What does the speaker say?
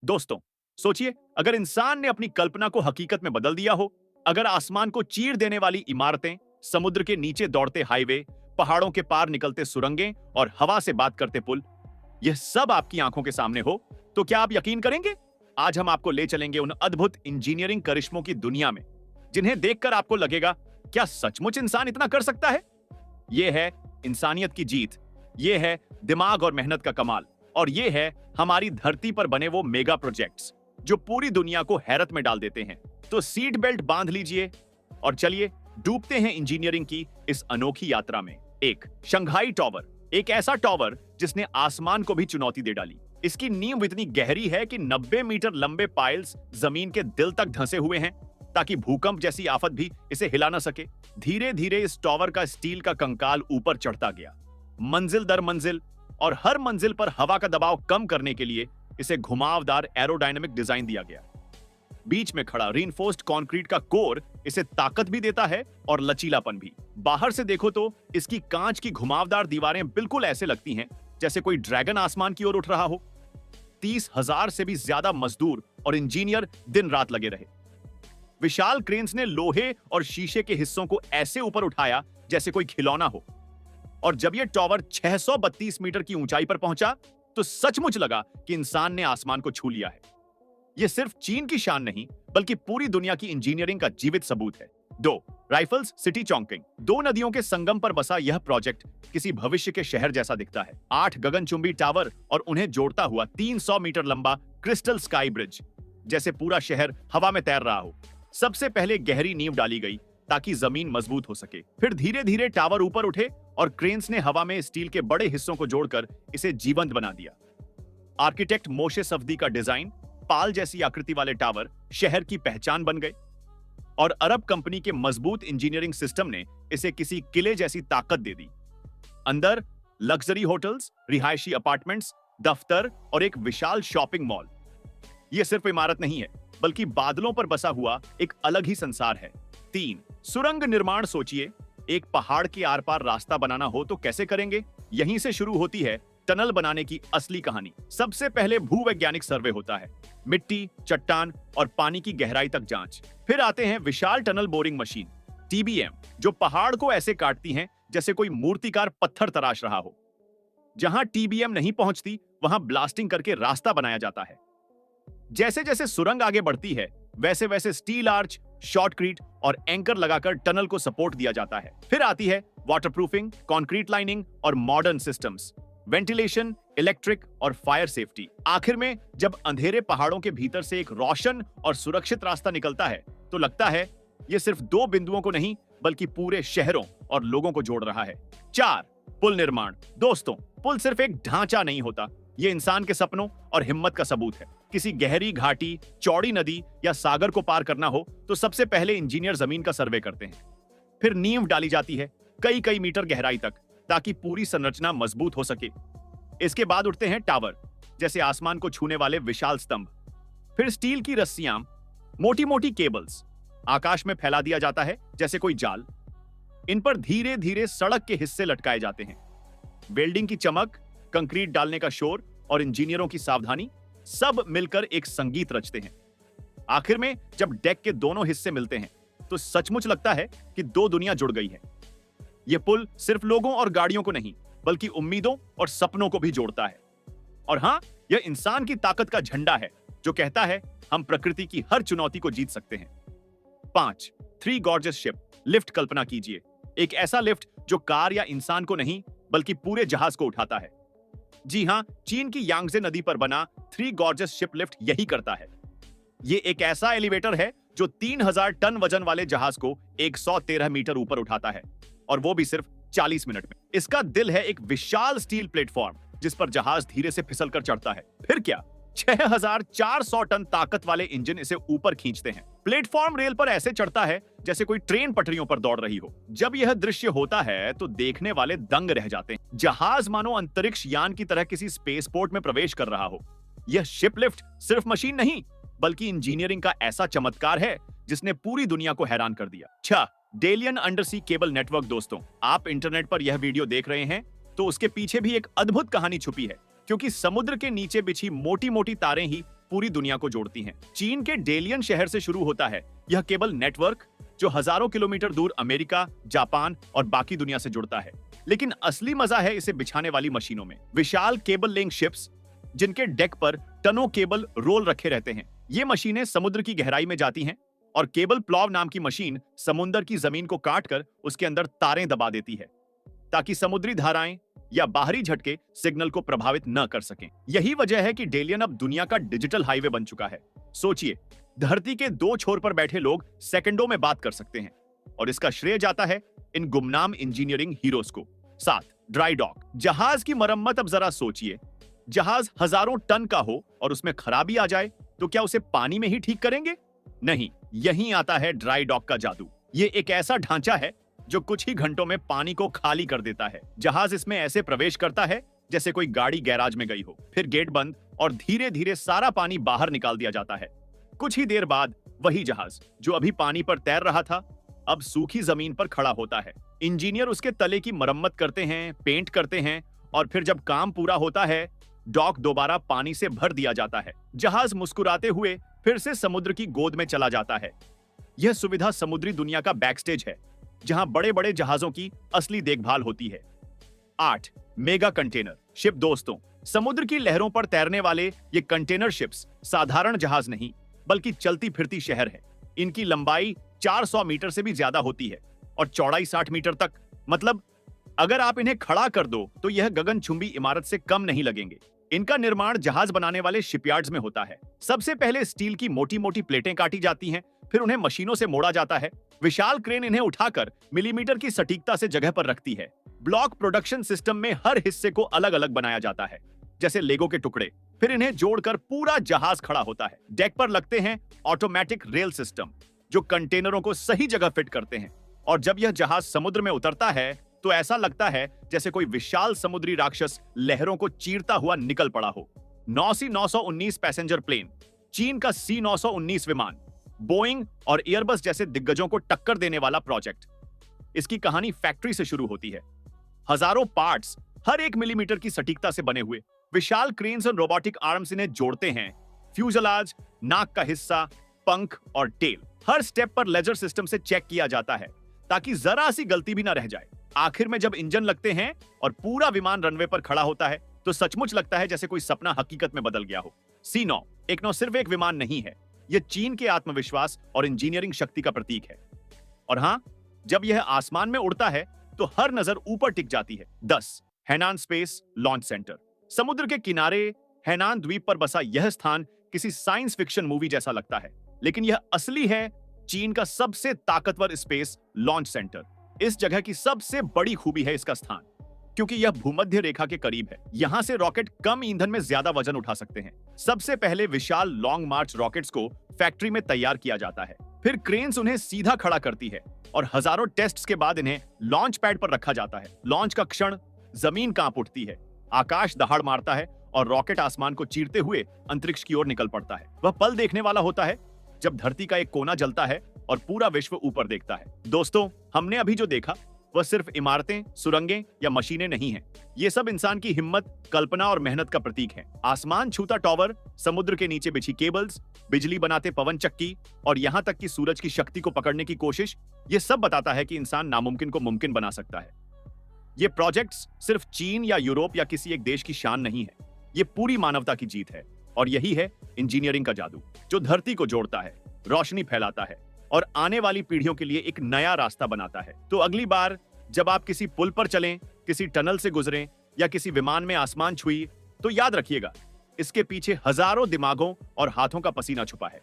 दोस्तों, सोचिए अगर इंसान ने अपनी कल्पना को हकीकत में बदल दिया हो, अगर आसमान को चीर देने वाली इमारतें, समुद्र के नीचे दौड़ते हाईवे, पहाड़ों के पार निकलते सुरंगें और हवा से बात करते पुल, यह सब आपकी आंखों के सामने हो, तो क्या आप यकीन करेंगे? आज हम आपको ले चलेंगे उन अद्भुत इंजीनियरिंग करिश्मों की दुनिया में, जिन्हें देखकर आपको लगेगा, क्या सचमुच इंसान इतना कर सकता है? यह है इंसानियत की जीत, यह है दिमाग और मेहनत का कमाल, और यह है हमारी धरती पर बने वो मेगा प्रोजेक्ट्स जो पूरी दुनिया को हैरत में डाल देते हैं। तो सीट बेल्ट बांध लीजिए और चलिए डूबते हैं इंजीनियरिंग की इस अनोखी यात्रा में। एक शंघाई टॉवर, एक ऐसा टॉवर जिसने आसमान को भी चुनौती दे डाली। इसकी नींव इतनी गहरी है कि 90 मीटर लंबे पाइल्स जमीन के दिल तक धंसे हुए हैं ताकि भूकंप जैसी आफत भी इसे हिला न सके। धीरे धीरे इस टॉवर का स्टील का कंकाल ऊपर चढ़ता गया, मंजिल दर मंजिल, और हर मंजिल पर हवा का दबाव कम करने के लिए इसे घुमावदार एरोडायनामिक डिजाइन दिया गया। बीच में खड़ा रीइंफोर्स्ड कंक्रीट का कोर इसे ताकत भी देता है और लचीलापन भी। बाहर से देखो तो इसकी कांच की घुमावदार दीवारें बिल्कुल ऐसे लगती हैं जैसे कोई ड्रैगन आसमान की ओर उठ रहा हो। 30,000 से भी ज्यादा मजदूर और इंजीनियर दिन रात लगे रहे। विशाल क्रेन्स ने लोहे और शीशे के हिस्सों को ऐसे ऊपर उठाया जैसे कोई खिलौना हो, और जब यह टॉवर 632 मीटर की ऊंचाई पर पहुंचा तो सचमुच लगा कि इंसान ने आसमान को छू लिया है। यह सिर्फ चीन की शान नहीं, बल्कि पूरी दुनिया की इंजीनियरिंग का जीवित सबूत है। 2 राइफल्स सिटी चौंकिंग, 2 नदियों के संगम पर बसा यह प्रोजेक्ट किसी भविष्य के शहर जैसा दिखता है। 8 गगनचुंबी टावर और उन्हें जोड़ता हुआ 300 मीटर लंबा क्रिस्टल स्काई ब्रिज, जैसे पूरा शहर हवा में तैर रहा हो। सबसे पहले गहरी नींव डाली गई ताकि जमीन मजबूत हो सके। फिर धीरे धीरे टावर ऊपर उठे और क्रेन्स ने हवा में स्टील के बड़े हिस्सों को जोड़कर इसे जीवंत बना दिया। आर्किटेक्ट मोशे सफदी का डिजाइन, पाल जैसी आकृति वाले टावर शहर की पहचान बन गए, और अरब कंपनी के मजबूत इंजीनियरिंग सिस्टम ने इसे किसी किले जैसी ताकत दे दी। अंदर लग्जरी होटल्स, रिहायशी अपार्टमेंट्स, दफ्तर और एक विशाल शॉपिंग मॉल। यह सिर्फ इमारत नहीं है, बल्कि बादलों पर बसा हुआ एक अलग ही संसार है। 3 सुरंग निर्माण, सोचिए एक पहाड़ के आर पार रास्ता बनाना हो तो कैसे करेंगे? यहीं से शुरू होती है टनल बनाने की असली कहानी। सबसे पहले भूवैज्ञानिक सर्वे होता है, मिट्टी, चट्टान और पानी की गहराई तक जांच। फिर आते हैं विशाल टनल बोरिंग मशीन TBM, जो पहाड़ को ऐसे काटती हैं जैसे कोई मूर्तिकार पत्थर तराश रहा हो। जहां TBM नहीं पहुंचती, वहां ब्लास्टिंग करके रास्ता बनाया जाता है। जैसे जैसे सुरंग आगे बढ़ती है, वैसे वैसे स्टील आर्च, शॉटक्रीट और एंकर लगाकर टनल को सपोर्ट दिया जाता है। फिर आती है वाटरप्रूफिंग, कंक्रीट लाइनिंग और मॉडर्न सिस्टम्स, वेंटिलेशन, इलेक्ट्रिक और फायर सेफ्टी। आखिर में जब अंधेरे पहाड़ों के भीतर से एक रोशन और सुरक्षित रास्ता निकलता है, तो लगता है यह सिर्फ 2 बिंदुओं को नहीं, बल्कि पूरे शहरों और लोगों को जोड़ रहा है। 4 पुल निर्माण। दोस्तों, पुल सिर्फ एक ढांचा नहीं होता, यह इंसान के सपनों और हिम्मत का सबूत है। किसी गहरी घाटी, चौड़ी नदी या सागर को पार करना हो तो सबसे पहले इंजीनियर जमीन का सर्वे करते हैं। फिर नींव डाली जाती है कई कई मीटर गहराई तक, ताकि पूरी संरचना मजबूत हो सके। इसके बाद उठते हैं टावर, जैसे आसमान को छूने वाले विशाल स्तंभ। फिर स्टील की रस्सियां, मोटी मोटी केबल्स आकाश में फैला दिया जाता है जैसे कोई जाल। इन पर धीरे धीरे सड़क के हिस्से लटकाए जाते हैं। वेल्डिंग की चमक, कंक्रीट डालने का शोर और इंजीनियरों की सावधानी, सब मिलकर एक संगीत रचते हैं। आखिर में जब डेक के दोनों हिस्से मिलते हैं, तो सचमुच लगता है कि 2 दुनिया जुड़ गई है। यह पुल सिर्फ लोगों और गाड़ियों को नहीं, बल्कि उम्मीदों और सपनों को भी जोड़ता है। और हां, यह इंसान की ताकत का झंडा है, जो कहता है हम प्रकृति की हर चुनौती को जीत सकते हैं। 5 3 गॉर्जियस शिप लिफ्ट। कल्पना कीजिए, एक ऐसा लिफ्ट जो कार या इंसान को नहीं, बल्कि पूरे जहाज को उठाता है। जी हां, चीन की यांगजे नदी पर बना 3 गॉर्जियस शिप लिफ्ट यही करता है। यह एक ऐसा एलिवेटर है जो 3000 टन वजन वाले जहाज को 113 मीटर ऊपर उठाता है, और वो भी सिर्फ 40 मिनट में। इसका दिल है एक विशाल स्टील प्लेटफॉर्म, जिस पर जहाज धीरे से फिसल कर चढ़ता है। फिर क्या, 6400 टन ताकत वाले इंजन इसे ऊपर खींचते हैं। प्लेटफॉर्म रेल पर ऐसे चढ़ता है जैसे कोई ट्रेन पटरियों पर दौड़ रही हो। जब यह दृश्य होता है तो देखने वाले दंग रह जाते हैं। जहाज मानो अंतरिक्ष यान की तरह किसी स्पेसपोर्ट में प्रवेश कर रहा हो। यह शिप लिफ्ट सिर्फ मशीन नहीं, बल्कि इंजीनियरिंग का ऐसा चमत्कार है जिसने पूरी दुनिया को हैरान कर दिया। 6 डेलियन अंडरसी केबल नेटवर्क। दोस्तों, आप इंटरनेट पर यह वीडियो देख रहे हैं तो उसके पीछे भी एक अद्भुत कहानी छुपी है, क्योंकि समुद्र के नीचे बिछी मोटी मोटी तारें ही पूरी दुनिया को जोड़ती हैं। चीन के डेलियन शहर से शुरू होता है यह केबल नेटवर्क, जो हजारों किलोमीटर दूर अमेरिका, जापान और बाकी दुनिया से जुड़ता है। लेकिन असली मजा है इसे बिछाने वाली मशीनों में। विशाल केबल लेइंग शिप्स, जिनके डेक पर टनों केबल रोल रखे रहते हैं। ये मशीनें समुद्र की गहराई में जाती हैं और केबल प्लॉव नाम की मशीन समुद्र की जमीन को काटकर उसके अंदर तारें दबा देती है, ताकि समुद्री धाराएं या बाहरी झटके सिग्नल को प्रभावित न कर सकें। यही वजह है कि डेलियन अब दुनिया का डिजिटल हाईवे बन चुका है। सोचिए, धरती के दो छोर पर बैठे लोग सेकंडों में बात कर सकते हैं, और इसका श्रेय जाता है इन गुमनाम इंजीनियरिंग हीरोज को। 7. Dry dock. जहाज की मरम्मत। अब जरा सोचिए, जहाज हजारों टन का हो और उसमें खराबी आ जाए तो क्या उसे पानी में ही ठीक करेंगे? नहीं, यहीं आता है ड्राई डॉक का जादू। ये एक ऐसा ढांचा है जो कुछ ही घंटों में पानी को खाली कर देता है। जहाज इसमें ऐसे प्रवेश करता है जैसे कोई गाड़ी गैराज में गई हो। फिर गेट बंद और धीरे धीरे सारा पानी बाहर निकाल दिया जाता है। कुछ ही देर बाद वही जहाज जो अभी पानी पर तैर रहा था, अब सूखी जमीन पर खड़ा होता है। इंजीनियर उसके तले की मरम्मत करते हैं, पेंट करते हैं, और फिर जब काम पूरा होता है, डॉक दोबारा पानी से भर दिया जाता है। जहाज मुस्कुराते हुए फिर से समुद्र की गोद में चला जाता है। यह सुविधा समुद्री दुनिया का बैकस्टेज है, जहां बड़े बड़े जहाजों की असली देखभाल होती है। 8. Mega container ship. दोस्तों, समुद्र की लहरों पर तैरने वाले ये कंटेनर शिप्स साधारण जहाज नहीं, बल्कि चलती फिरती शहर है। इनकी लंबाई 400 मीटर से भी ज्यादा होती है और चौड़ाई 60 मीटर तक। मतलब अगर आप इन्हें खड़ा कर दो तो यह गगनचुंबी इमारत से कम नहीं लगेंगे। इनका निर्माण जहाज बनाने वाले शिपयार्ड्स में होता है। सबसे पहले स्टील की मोटी मोटी प्लेटें काटी जाती हैं, फिर उन्हें मशीनों से मोड़ा जाता है। विशाल क्रेन इन्हें उठाकर मिलीमीटर की सटीकता से जगह पर रखती है। ब्लॉक प्रोडक्शन सिस्टम में हर हिस्से को अलग अलग बनाया जाता है, जैसे लेगो के टुकड़े। फिर इन्हें जोड़कर पूरा जहाज खड़ा होता है। डेक पर लगते हैं ऑटोमेटिक रेल सिस्टम, जो कंटेनरों को सही जगह फिट करते हैं। और जब यह जहाज समुद्र में उतरता है तो ऐसा लगता है जैसे कोई विशाल समुद्री राक्षस लहरों को चीरता हुआ निकल पड़ा हो। 9C919 पैसेंजर प्लेन, चीन का C919 विमान, बोइंग और एयरबस जैसे दिग्गजों को टक्कर देने वाला प्रोजेक्ट। इसकी कहानी फैक्ट्री से शुरू होती है। हजारों पार्ट्स, हर एक मिलीमीटर की सटीकता से बने हुए। विशाल क्रेन्स और रोबोटिक आर्म्स इन्हें जोड़ते हैं। फ्यूजलाज, नाक का हिस्सा, पंख और टेल हर स्टेप पर लेजर सिस्टम से चेक किया जाता है, ताकि जरा सी गलती भी ना रह जाए। आखिर में जब इंजन लगते हैं और पूरा विमान रनवे पर खड़ा होता है, तो सचमुच लगता है जैसे कोई सपना हकीकत में बदल गया हो। C9 एक नौ सिर्फ एक विमान नहीं है, यह चीन के आत्मविश्वास और इंजीनियरिंग शक्ति का प्रतीक है। और हाँ, जब यह आसमान में उड़ता है तो हर नजर ऊपर टिक जाती है। 10. Hainan space launch centre. समुद्र के किनारे हैनान द्वीप पर बसा यह स्थान किसी साइंस फिक्शन मूवी जैसा लगता है, लेकिन यह असली है चीन का सबसे ताकतवर स्पेस लॉन्च सेंटर। इस जगह की सबसे बड़ी खूबी है इसका स्थान, क्योंकि यह भूमध्य रेखा के करीब है। यहां से रॉकेट कम ईंधन में ज्यादा वजन उठा सकते हैं। सबसे पहले विशाल लॉन्ग मार्च रॉकेट्स को फैक्ट्री में तैयार किया जाता है, फिर क्रेन्स उन्हें सीधा खड़ा करती है और हजारों टेस्ट्स के बाद इन्हें लॉन्च पैड पर रखा जाता है। लॉन्च का क्षण जमीन कांप उठती है, आकाश दहाड़ मारता है और रॉकेट आसमान को चीरते हुए अंतरिक्ष की ओर निकल पड़ता है। वह पल देखने वाला होता है जब धरती का एक कोना जलता है और पूरा विश्व ऊपर देखता है। दोस्तों, हमने अभी जो देखा वह सिर्फ इमारतें, सुरंगें या मशीनें नहीं हैं। ये सब इंसान की हिम्मत, कल्पना और मेहनत का प्रतीक है। आसमान छूता टॉवर, समुद्र के नीचे बिछी केबल्स, बिजली बनाते पवन चक्की और यहाँ तक कि सूरज की शक्ति को पकड़ने की कोशिश, ये सब बताता है कि इंसान नामुमकिन को मुमकिन बना सकता है। ये प्रोजेक्ट्स सिर्फ चीन या यूरोप या किसी एक देश की शान नहीं है, ये पूरी मानवता की जीत है। और यही है इंजीनियरिंग का जादू, जो धरती को जोड़ता है, रोशनी फैलाता है और आने वाली पीढ़ियों के लिए एक नया रास्ता बनाता है। तो अगली बार जब आप किसी पुल पर चलें, किसी टनल से गुजरें या किसी विमान में आसमान छुई, तो याद रखिएगा, इसके पीछे हजारों दिमागों और हाथों का पसीना छुपा है।